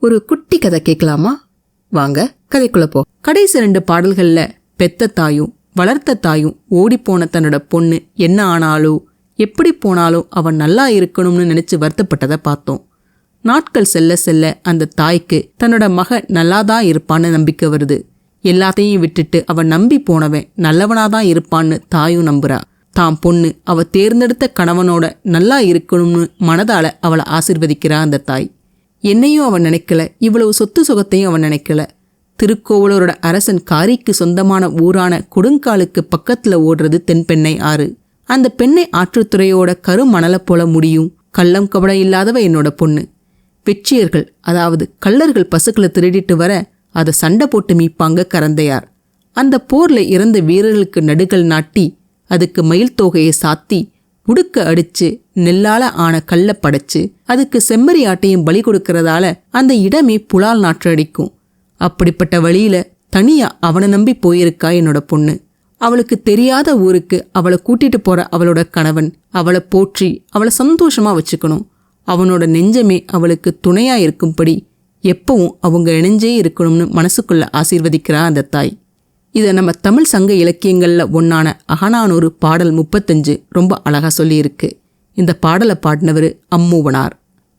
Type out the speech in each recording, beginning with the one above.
ஒரு குட்டி கதை கேட்கலாமா? வாங்க கதைக்குள்ள போ. கடைசி 2 பாடல்கள்ல பெத்த தாயும் வளர்த்த தாயும் ஓடிப்போன தன்னோட பொண்ணு என்ன ஆனாலோ எப்படி போனாலும் அவன் நல்லா இருக்கணும்னு நினைச்சு வருத்தப்பட்டதை பார்த்தோம். நாட்கள் செல்ல செல்ல அந்த தாய்க்கு தன்னோட மக நல்லாதான் இருப்பான்னு நம்பிக்கை வருது. எல்லாத்தையும் விட்டுட்டு அவன் நம்பி போனவன் நல்லவனாதான் இருப்பான்னு தாயும் நம்புறா. தாம் பொண்ணு அவ தேர்ந்தெடுத்த கணவனோட நல்லா இருக்கணும்னு மனதால அவளை ஆசீர்வதிக்கிறா அந்த தாய். என்னையும் அவன் நினைக்கல, இவ்வளவு சொத்து சுகத்தையும் அவன் நினைக்கல. திருக்கோவலூரோட அரசன் காரிக்கு சொந்தமான ஊரான கொடுங்காலுக்கு பக்கத்துல ஓடுறது தென்பெண்ணை ஆறு. அந்த பெண்ணை ஆற்றுத்துறையோட கருமணலை போல முடியும். கள்ளம் கபடம் இல்லாதவ என்னோட பொண்ணு. வெற்றியர்கள் அதாவது கள்ளர்கள் பசுக்களை திருடிட்டு வர அதை சண்டை போட்டு மீட்பாங்க கரந்தையார். அந்த போர்ல இறந்த வீரர்களுக்கு நடுகள் நாட்டி அதுக்கு மயில் தொகையை சாத்தி உடுக்க அடிச்சு நெல்லால ஆன கல்ல படைச்சு அதுக்கு செம்மறி ஆட்டையும் பலி கொடுக்கறதால அந்த இடமே புலால் நாற்று அடிக்கும். அப்படிப்பட்ட வழியில தனியா அவனை நம்பி போயிருக்கா என்னோட பொண்ணு. அவளுக்கு தெரியாத ஊருக்கு அவளை கூட்டிட்டு போற அவளோட கணவன் அவளை போற்றி அவளை சந்தோஷமா வச்சுக்கணும். அவனோட நெஞ்சமே அவளுக்கு துணையா இருக்கும்படி எப்பவும் அவங்க இணைஞ்சே இருக்கணும்னு மனசுக்குள்ள ஆசீர்வதிக்கிறா அந்த தாய். இதை நம்ம தமிழ் சங்க இலக்கியங்கள்ல ஒன்னான அகநானூறு பாடல் 35 ரொம்ப அழகா சொல்லியிருக்கு. இந்த பாடலை பாடினவர் அம்மூவனார்.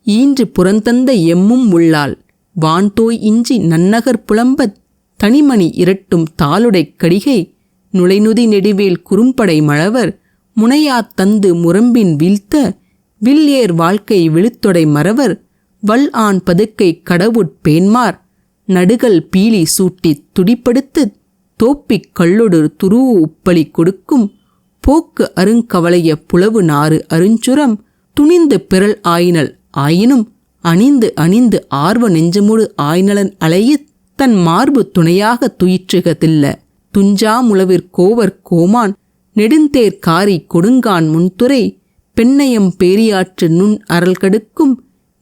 ஈன்று புறந்தந்த எம்மும் உள்ளால் வான்தோய் இஞ்சி நன்னகர் புலம்பத் தனிமணி இரட்டும் தாளுடை கடிகை நுழைநுதி நெடுவேல் குறும்படை மழவர் முனையாத் தந்து முரம்பின் வீழ்த்த வில்ஏர் வாழ்க்கை விழுத்தொடை மறவர் வல் ஆண் பதுக்கை கடவுட்பேன்மார் நடுகள் பீலி சூட்டி துடிப்படுத்து தோப்பிக் கள்ளொடு துருவு உப்பளி கொடுக்கும் போக்கு அருங்கவளைய புலவு நாறு அருஞ்சுரம் துணிந்து பிறல் ஆயினல் ஆயினும் அணிந்து அணிந்து ஆர்வ நெஞ்சமுடு ஆய்நலன் அலைய தன் மார்பு துணையாக துயிற்றுகதில்ல துஞ்சா முளவிற்கோவர் கோமான் நெடுந்தேர் காரி கொடுங்கான் முன்துறை பெண்ணையம் பேரியாற்று நுண் அறல் கடுக்கும்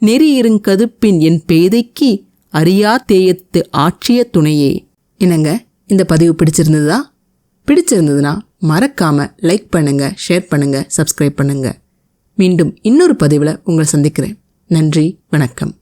நெறியிருங்கதுப்பின் என் பேதைக்கு அறியா தேயத்து ஆற்றிய துணையே. என்னங்க, இந்த பதிவு பிடிச்சிருந்ததுன்னா மறக்காம லைக் பண்ணுங்க, ஷேர் பண்ணுங்க, சப்ஸ்கிரைப் பண்ணுங்க. மீண்டும் இன்னொரு பதிவில் உங்களை சந்திக்கிறேன். நன்றி, வணக்கம்.